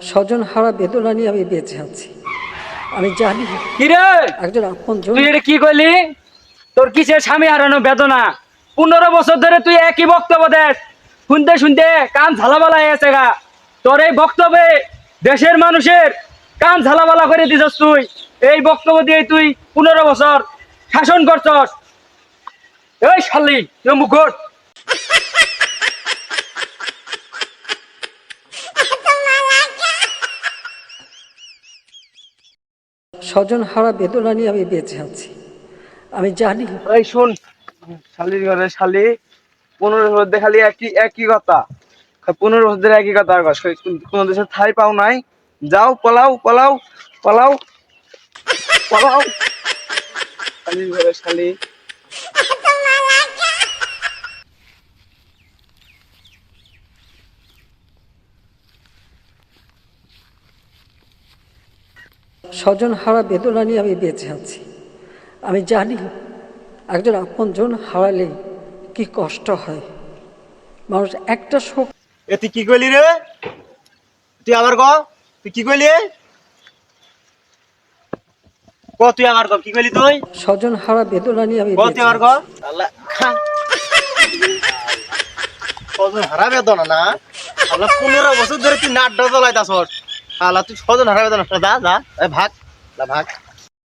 স্বজন হারা বেদনা নিয়ে আমি বেঁচে আছি। আমি জানি কি রে একজন আপনজন। তুই এটা কি কইলি? তোর কিসের স্বামী হারানো বেদনা? 15 বছর ধরে তুই একই বক্তব্য দেস, শুনতে শুনতে কান ঝালাবালা হয়েছে গা। তোর এই বক্তব্যে দেশের মানুষের কান ঝালাবালা করে দিছস তুই। এই বক্তব্য দিয়ে তুই 15 বছর শাসন করছস। এই শালি তুই মুখ ঘোর। স্বজন হারা বেদনা নিয়ে আমি বেঁচে আছি। আমি জানি এই শোন, শালির ঘরে শালি 15 বছর ধরে খালি একই একই কথা। 15 বছর ধরে একই কথা। আর কোন দেশে ঠাই পাও নাই, যাও পালাও পালাও পালাও পালাও। শালির ঘরে শালি। স্বজন হারা বেদনা নিয়ে আমি বেঁচে আছি। আমি জানি একজন আপনজন হারালে কি কষ্ট হয়। মানুষ একটা শোক। এ তুই কি কইলি রে? তুই আবার ক, তুই কি কইলি? ক তুই আবার ক, কি কইলি তুই? স্বজন হারা বেদনা নিয়ে আমি ক তুই বেঁচে আবার ক। আছি। আল্লাহ খা। সজন হারা বেদনা না? আল্লাহ 15 বছর ধরে তুই নাটক জ্বলাইতাছস। আল্লাহ তুই সজন হারা বেদনা যা যা, ভাগ, ভাগ।